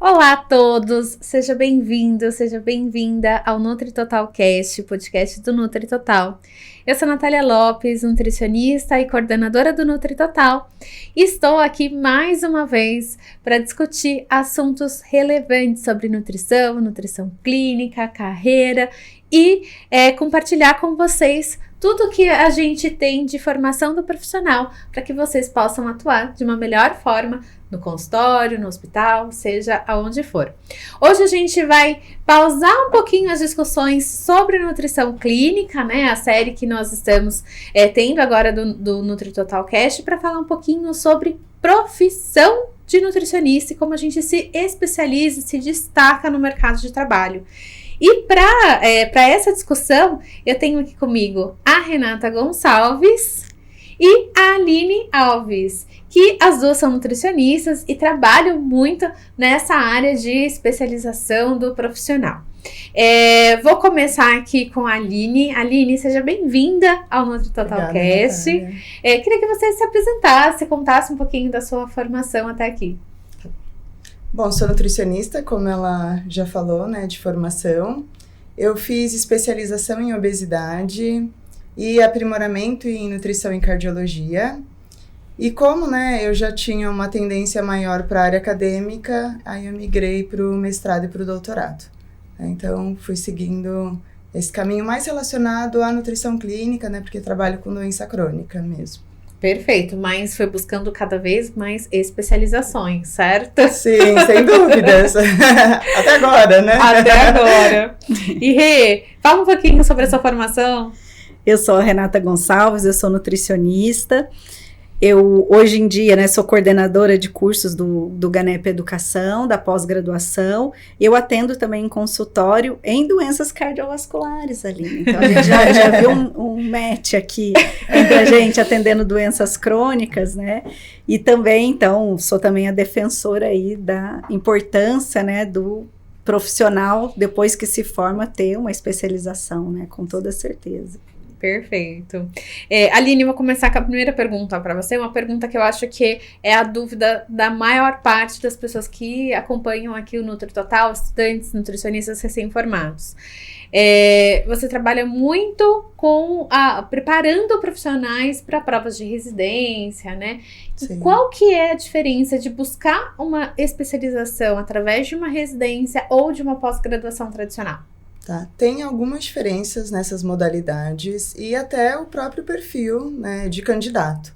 Olá a todos, seja bem-vindo, seja bem-vinda ao Nutri Total Cast, o podcast do Nutri Total. Eu sou Natália Lopes, nutricionista e coordenadora do Nutri Total, e estou aqui mais uma vez para discutir assuntos relevantes sobre nutrição, nutrição clínica, carreira e compartilhar com vocês tudo que a gente tem de formação do profissional para que vocês possam atuar de uma melhor forma no consultório, no hospital, seja aonde for. Hoje a gente vai pausar um pouquinho as discussões sobre nutrição clínica, né? A série que nós estamos tendo agora do Nutri Total Cast, para falar um pouquinho sobre profissão de nutricionista e como a gente se especializa e se destaca no mercado de trabalho. E para essa discussão, eu tenho aqui comigo a Renata Gonçalves e a Aline Alves, que as duas são nutricionistas e trabalham muito nessa área de especialização do profissional. Vou começar aqui com a Aline. Aline, seja bem-vinda ao Nutri Total Cast. Queria que você se apresentasse, contasse um pouquinho da sua formação até aqui. Bom, sou nutricionista, como ela já falou, né, de formação. Eu fiz especialização em obesidade e aprimoramento em nutrição e cardiologia. E como, né, eu já tinha uma tendência maior para a área acadêmica, aí eu migrei para o mestrado e para o doutorado. Então, fui seguindo esse caminho mais relacionado à nutrição clínica, né, porque trabalho com doença crônica mesmo. Perfeito, mas foi buscando cada vez mais especializações, certo? Sim, sem dúvidas. Até agora, né? Até agora. E Rê, fala um pouquinho sobre a sua formação. Eu sou a Renata Gonçalves, eu sou nutricionista. Eu, hoje em dia, né, sou coordenadora de cursos do GANEP Educação, da pós-graduação. Eu atendo também em consultório em doenças cardiovasculares, Aline. Então, a gente já viu um match aqui entre a gente atendendo doenças crônicas, né? E também, então, sou também a defensora aí da importância, né, do profissional, depois que se forma, ter uma especialização, né? Com toda certeza. Perfeito. Aline, vou começar com a primeira pergunta para você, uma pergunta que eu acho que é a dúvida da maior parte das pessoas que acompanham aqui o Nutri Total, estudantes, nutricionistas recém-formados. Você trabalha muito preparando profissionais para provas de residência, né? Sim. Qual que é a diferença de buscar uma especialização através de uma residência ou de uma pós-graduação tradicional? Tá. Tem algumas diferenças nessas modalidades e até o próprio perfil, né, de candidato.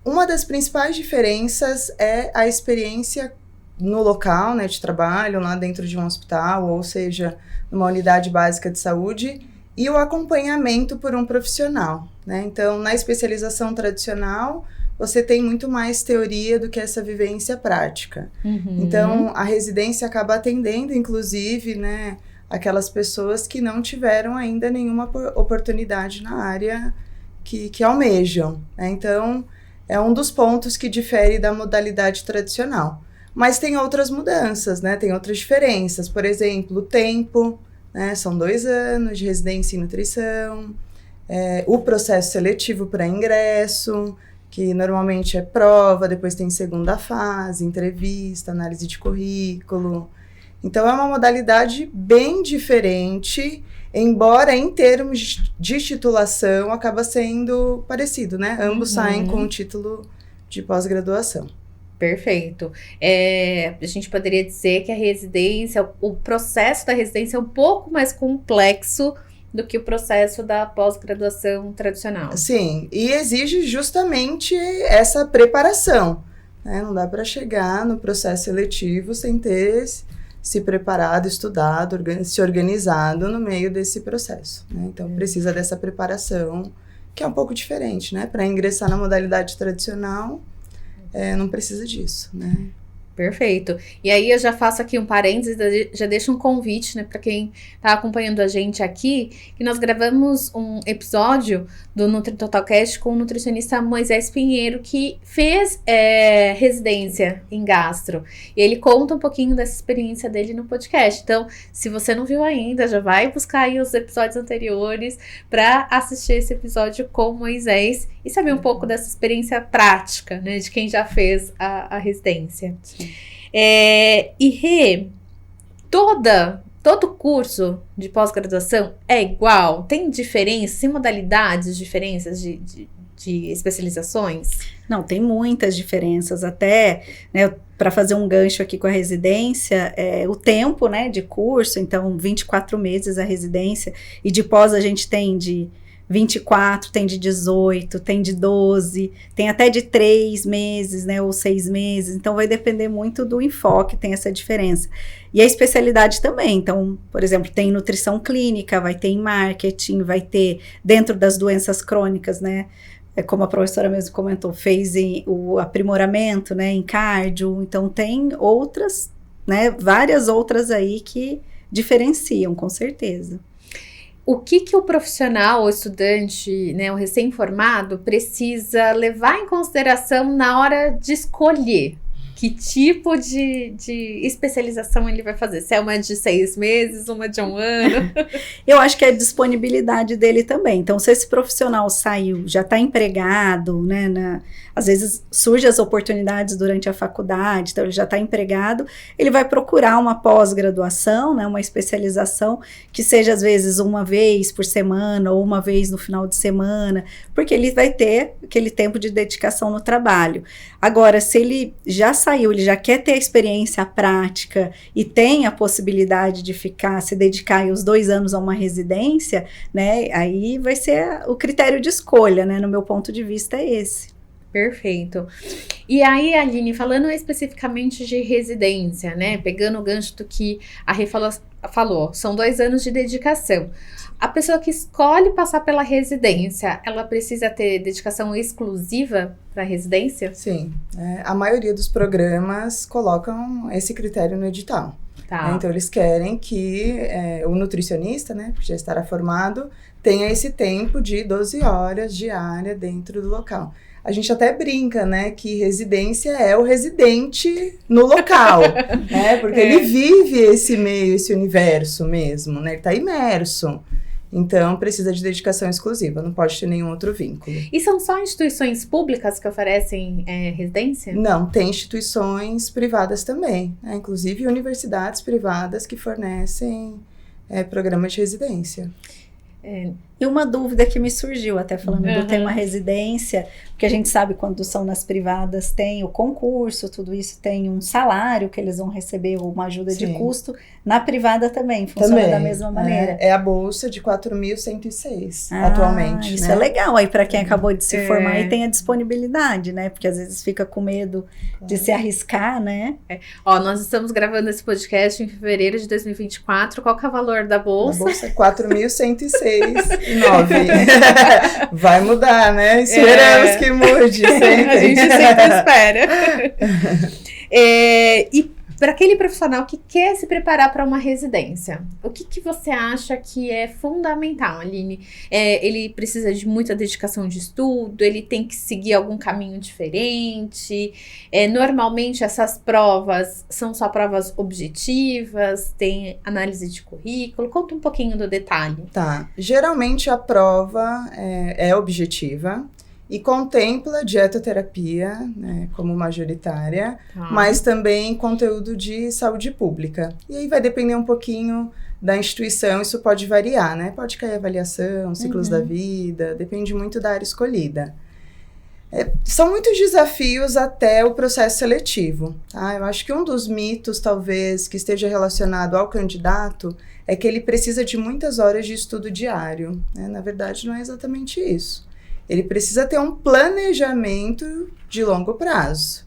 Uma das principais diferenças é a experiência no local, né, de trabalho, lá dentro de um hospital, ou seja, numa unidade básica de saúde, e o acompanhamento por um profissional, né? Então, na especialização tradicional, você tem muito mais teoria do que essa vivência prática. Uhum. Então, a residência acaba atendendo, inclusive, né, aquelas pessoas que não tiveram ainda nenhuma oportunidade na área que almejam, né? Então, é um dos pontos que difere da modalidade tradicional. Mas tem outras mudanças, né? Tem outras diferenças. Por exemplo, o tempo, né? São 2 anos de residência em nutrição, o processo seletivo para ingresso, que normalmente é prova, depois tem segunda fase, entrevista, análise de currículo. Então, é uma modalidade bem diferente, embora em termos de titulação acaba sendo parecido, né? Ambos saem com o título de pós-graduação. Perfeito. A gente poderia dizer que a residência, o processo da residência é um pouco mais complexo do que o processo da pós-graduação tradicional. Sim, e exige justamente essa preparação, né? Não dá para chegar no processo seletivo sem ter se preparado, estudado, se organizado no meio desse processo, né? Então, precisa dessa preparação, que é um pouco diferente, né? Para ingressar na modalidade tradicional, não precisa disso, né? Perfeito. E aí eu já faço aqui um parênteses, já deixo um convite, né, para quem está acompanhando a gente aqui, que nós gravamos um episódio do Nutri Total Cast com o nutricionista Moisés Pinheiro, que fez residência em gastro. E ele conta um pouquinho dessa experiência dele no podcast. Então, se você não viu ainda, já vai buscar aí os episódios anteriores para assistir esse episódio com o Moisés e saber um pouco dessa experiência prática, né, de quem já fez a residência. Sim. E Rê, todo curso de pós-graduação é igual? Tem diferença, tem modalidades, diferenças de especializações? Não, tem muitas diferenças, até, né, para fazer um gancho aqui com a residência, o tempo, né, de curso, então 24 meses a residência, e de pós a gente tem de 24, tem de 18, tem de 12, tem até de 3 meses, né, ou 6 meses, então vai depender muito do enfoque, tem essa diferença. E a especialidade também, então, por exemplo, tem nutrição clínica, vai ter em marketing, vai ter dentro das doenças crônicas, né, como a professora mesmo comentou, fez o aprimoramento, né, em cardio, então tem outras, né, várias outras aí que diferenciam, com certeza. O que o profissional, o estudante, né, o recém-formado precisa levar em consideração na hora de escolher que tipo de especialização ele vai fazer? Se é uma de 6 meses, uma de 1 ano? Eu acho que é a disponibilidade dele também. Então, se esse profissional saiu, já está empregado, né, às vezes surgem as oportunidades durante a faculdade, então ele já está empregado, ele vai procurar uma pós-graduação, né, uma especialização que seja às vezes uma vez por semana ou uma vez no final de semana, porque ele vai ter aquele tempo de dedicação no trabalho. Agora, se ele já saiu, ele já quer ter a experiência prática e tem a possibilidade de se dedicar aí os 2 anos a uma residência, né, aí vai ser o critério de escolha, né, no meu ponto de vista é esse. Perfeito. E aí, Aline, falando especificamente de residência, né, pegando o gancho do que a Rê falou, são 2 anos de dedicação. A pessoa que escolhe passar pela residência, ela precisa ter dedicação exclusiva para a residência? Sim. A maioria dos programas colocam esse critério no edital. Tá. Então, eles querem que o nutricionista, né, que já estará formado, tenha esse tempo de 12 horas diária dentro do local. A gente até brinca, né, que residência é o residente no local, né, porque ele vive esse meio, esse universo mesmo, né, ele está imerso. Então, precisa de dedicação exclusiva, não pode ter nenhum outro vínculo. E são só instituições públicas que oferecem residência? Não, tem instituições privadas também, né, inclusive universidades privadas que fornecem programas de residência. E uma dúvida que me surgiu, até falando do tema residência, porque a gente sabe quando são nas privadas tem o concurso, tudo isso tem um salário que eles vão receber, ou uma ajuda de custo. Na privada também funciona da mesma maneira. É a bolsa de 4.106 atualmente. Isso né? é legal aí para quem acabou de se formar e tem a disponibilidade, né? Porque às vezes fica com medo de se arriscar, né? Ó, nós estamos gravando esse podcast em fevereiro de 2024. Qual que é o valor da bolsa? A bolsa é 4.106,9. Vai mudar, né? Esperamos que mude sempre. A gente sempre espera. E para aquele profissional que quer se preparar para uma residência, o que você acha que é fundamental, Aline? Ele precisa de muita dedicação de estudo? Ele tem que seguir algum caminho diferente? Normalmente essas provas são só provas objetivas? Tem análise de currículo? Conta um pouquinho do detalhe. Tá. Geralmente a prova é objetiva. E contempla dietoterapia, né, como majoritária, mas também conteúdo de saúde pública. E aí vai depender um pouquinho da instituição, isso pode variar, né? Pode cair avaliação, ciclos da vida, depende muito da área escolhida. São muitos desafios até o processo seletivo, tá? Eu acho que um dos mitos, talvez, que esteja relacionado ao candidato é que ele precisa de muitas horas de estudo diário, né? Na verdade, não é exatamente isso. Ele precisa ter um planejamento de longo prazo,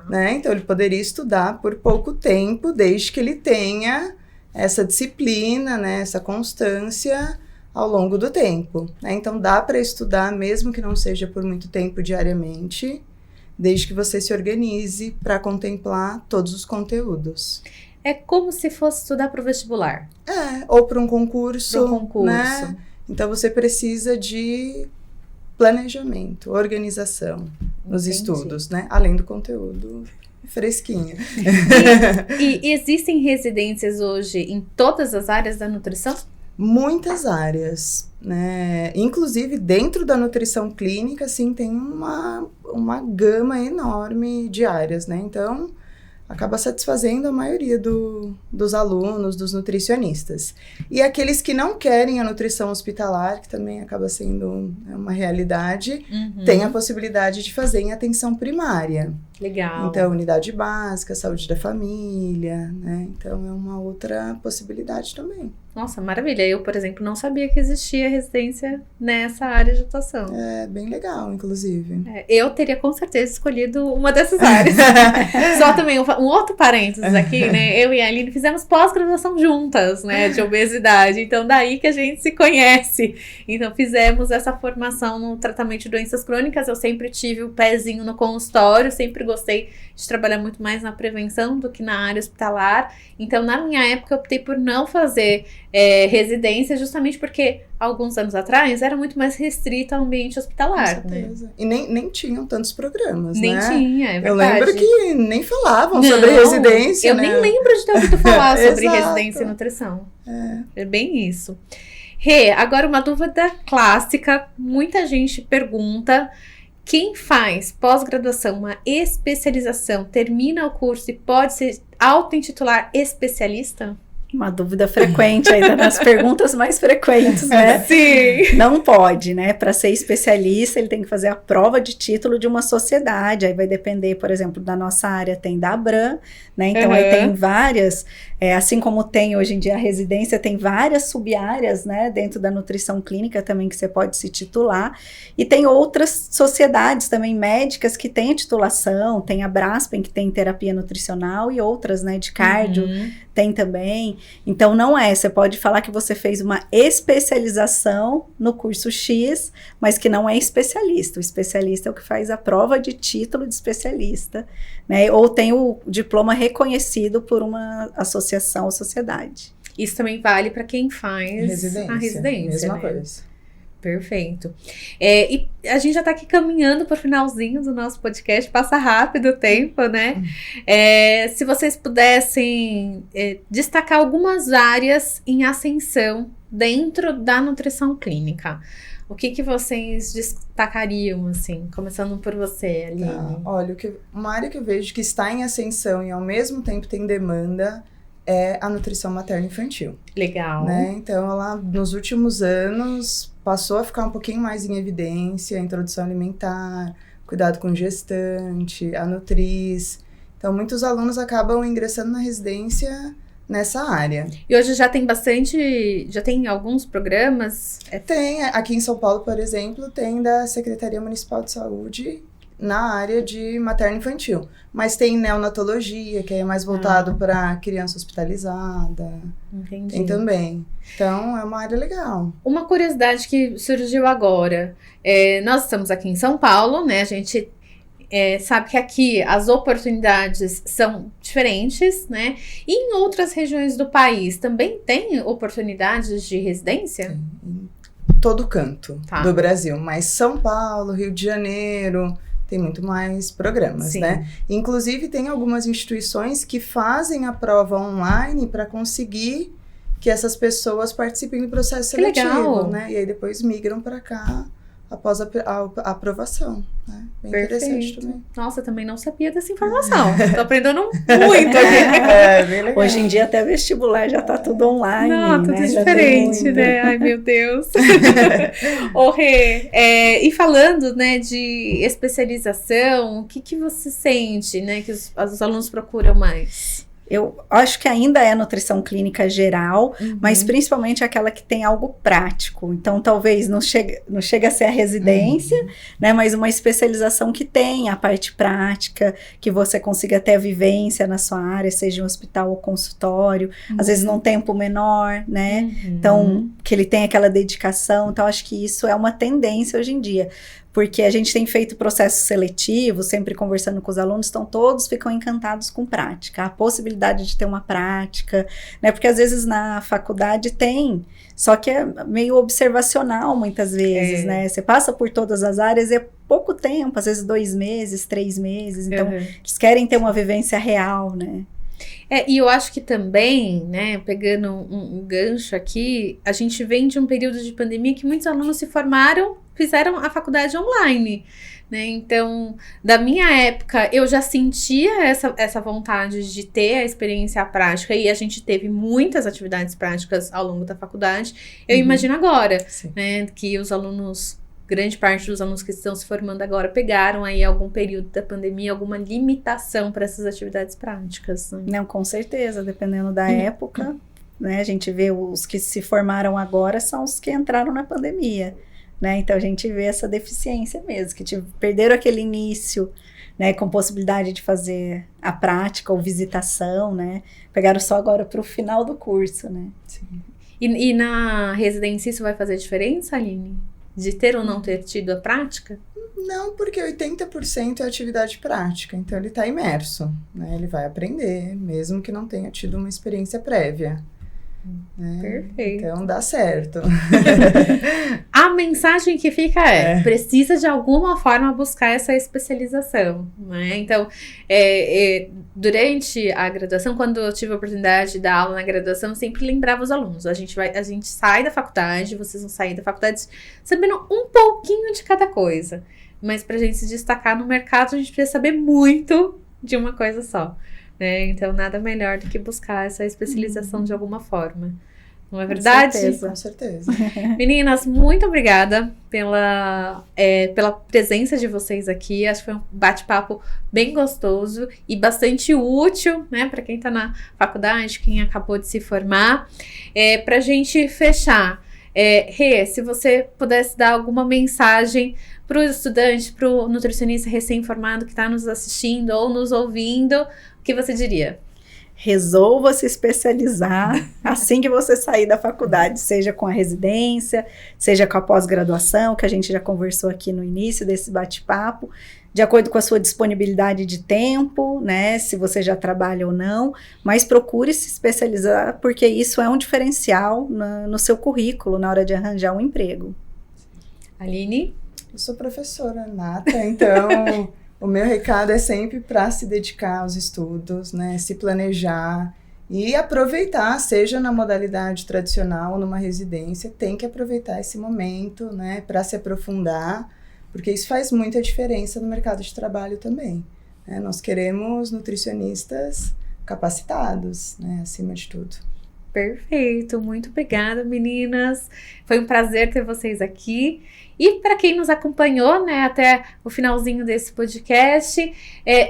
né? Então, ele poderia estudar por pouco tempo, desde que ele tenha essa disciplina, né? Essa constância ao longo do tempo, né? Então, dá para estudar, mesmo que não seja por muito tempo diariamente, desde que você se organize para contemplar todos os conteúdos. É como se fosse estudar para o vestibular. Ou para um concurso. Para um concurso. Né? Então, você precisa de planejamento, organização nos estudos, né? Além do conteúdo fresquinho. E existem residências hoje em todas as áreas da nutrição? Muitas áreas, né? Inclusive, dentro da nutrição clínica, sim, tem uma gama enorme de áreas, né? Então, acaba satisfazendo a maioria dos alunos, dos nutricionistas. E aqueles que não querem a nutrição hospitalar, que também acaba sendo uma realidade, tem a possibilidade de fazer em atenção primária. Legal. Então, unidade básica, saúde da família, né? Então, é uma outra possibilidade também. Nossa, maravilha. Eu, por exemplo, não sabia que existia residência nessa área de atuação. É bem legal, inclusive. Eu teria com certeza escolhido uma dessas áreas. Só também um outro parênteses aqui, né? Eu e a Aline fizemos pós-graduação juntas, né? De obesidade. Então, daí que a gente se conhece. Então, fizemos essa formação no tratamento de doenças crônicas. Eu sempre tive o pezinho no consultório, sempre gostei de trabalhar muito mais na prevenção do que na área hospitalar. Então, na minha época, eu optei por não fazer residência, justamente porque alguns anos atrás era muito mais restrito ao ambiente hospitalar. Com certeza. Né? E nem tinham tantos programas, nem né? Tinha, é verdade. Eu lembro que nem falavam sobre residência, eu né? nem lembro de ter ouvido falar sobre Exato. residência e nutrição. É bem isso. Rê, agora uma dúvida clássica, muita gente pergunta: quem faz pós-graduação, uma especialização, termina o curso e pode se auto-intitular especialista? Uma dúvida frequente ainda nas perguntas mais frequentes, né? Sim. Não pode, né? Para ser especialista, ele tem que fazer a prova de título de uma sociedade. Aí vai depender, por exemplo, da nossa área, tem da ABRAM, né? Então, aí tem várias, assim como tem hoje em dia a residência, tem várias sub-áreas, né? Dentro da nutrição clínica também que você pode se titular. E tem outras sociedades também médicas que têm titulação, tem a Braspen, que tem terapia nutricional, e outras, né? De cardio, tem também. Então, não você pode falar que você fez uma especialização no curso X, mas que não é especialista. O especialista é o que faz a prova de título de especialista, né? Ou tem o diploma reconhecido por uma associação ou sociedade. Isso também vale para quem faz a residência. Mesma né? coisa. Perfeito. E a gente já está aqui caminhando para o finalzinho do nosso podcast, passa rápido o tempo, né? Se vocês pudessem destacar algumas áreas em ascensão dentro da nutrição clínica, o que vocês destacariam, assim, começando por você, Aline? Olha, uma área que eu vejo que está em ascensão e ao mesmo tempo tem demanda é a nutrição materno-infantil. Legal. Né? Então, ela, nos últimos anos, passou a ficar um pouquinho mais em evidência, a introdução alimentar, cuidado com gestante, a nutriz. Então, muitos alunos acabam ingressando na residência nessa área. E hoje já tem alguns programas? Tem, aqui em São Paulo, por exemplo, tem da Secretaria Municipal de Saúde na área de materno-infantil. Mas tem neonatologia, que é mais voltado para criança hospitalizada. Entendi. Tem também. Então, é uma área legal. Uma curiosidade que surgiu agora. Nós estamos aqui em São Paulo, né? A gente sabe que aqui as oportunidades são diferentes, né? E em outras regiões do país também tem oportunidades de residência? Em todo canto do Brasil. Mas São Paulo, Rio de Janeiro, tem muito mais programas, né? Inclusive, tem algumas instituições que fazem a prova online para conseguir que essas pessoas participem do processo seletivo, legal. Né? E aí depois migram para cá após a aprovação, né? Bem interessante também. Nossa, eu também não sabia dessa informação. Tô aprendendo muito aqui. Bem legal. Hoje em dia até vestibular já tá tudo online. Não, tudo né? diferente, né? Ai, meu Deus. Rê, e falando, né, de especialização, o que você sente, né, que os alunos procuram mais? Eu acho que ainda é nutrição clínica geral, mas principalmente aquela que tem algo prático. Então, talvez não chega a ser a residência, né? Mas uma especialização que tenha a parte prática, que você consiga ter a vivência na sua área, seja em hospital ou consultório. Às vezes num tempo menor, né? Então, que ele tenha aquela dedicação. Então, acho que isso é uma tendência hoje em dia. Porque a gente tem feito processo seletivo, sempre conversando com os alunos, então todos ficam encantados com prática, a possibilidade de ter uma prática, né? Porque às vezes na faculdade tem, só que é meio observacional muitas vezes, né? Você passa por todas as áreas e é pouco tempo, às vezes 2 meses, 3 meses, então eles querem ter uma vivência real, né? E eu acho que também, né, pegando um gancho aqui, a gente vem de um período de pandemia que muitos alunos se formaram, fizeram a faculdade online, né? Então, da minha época, eu já sentia essa vontade de ter a experiência prática, e a gente teve muitas atividades práticas ao longo da faculdade. Eu imagino agora, né, que os alunos, grande parte dos alunos que estão se formando agora, pegaram aí algum período da pandemia, alguma limitação para essas atividades práticas. Né? Não, com certeza, dependendo da época, né, a gente vê os que se formaram agora são os que entraram na pandemia. Né? Então, a gente vê essa deficiência mesmo, que perderam aquele início, né, com possibilidade de fazer a prática ou visitação, né? Pegaram só agora para o final do curso, né? Sim. E na residência isso vai fazer diferença, Aline? De ter ou não ter tido a prática? Não, porque 80% é atividade prática, então ele está imerso, né? Ele vai aprender, mesmo que não tenha tido uma experiência prévia. Perfeito. Então dá certo. A mensagem que fica precisa de alguma forma buscar essa especialização, né? Então, durante a graduação, quando eu tive a oportunidade de dar aula na graduação, eu sempre lembrava os alunos, a gente sai da faculdade, vocês vão sair da faculdade sabendo um pouquinho de cada coisa, mas pra gente se destacar no mercado, a gente precisa saber muito de uma coisa só. Então, nada melhor do que buscar essa especialização de alguma forma. Não é verdade? Com certeza. Meninas, muito obrigada pela presença de vocês aqui. Acho que foi um bate-papo bem gostoso e bastante útil, né, para quem está na faculdade, quem acabou de se formar. Para a gente fechar, Rê, se você pudesse dar alguma mensagem para o estudante, para o nutricionista recém-formado que está nos assistindo ou nos ouvindo, o que você diria? Resolva se especializar assim que você sair da faculdade, seja com a residência, seja com a pós-graduação, que a gente já conversou aqui no início desse bate-papo, de acordo com a sua disponibilidade de tempo, né, se você já trabalha ou não, mas procure se especializar, porque isso é um diferencial no seu currículo, na hora de arranjar um emprego. Aline? Eu sou professora nata, então... O meu recado é sempre para se dedicar aos estudos, né, se planejar e aproveitar, seja na modalidade tradicional ou numa residência, tem que aproveitar esse momento, né, para se aprofundar, porque isso faz muita diferença no mercado de trabalho também. Né? Nós queremos nutricionistas capacitados, né, acima de tudo. Perfeito, muito obrigada, meninas. Foi um prazer ter vocês aqui. E para quem nos acompanhou, né, até o finalzinho desse podcast,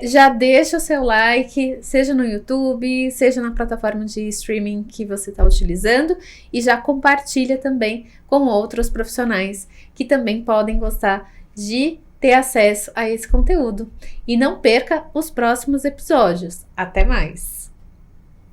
já deixa o seu like, seja no YouTube, seja na plataforma de streaming que você está utilizando, e já compartilha também com outros profissionais que também podem gostar de ter acesso a esse conteúdo. E não perca os próximos episódios. Até mais!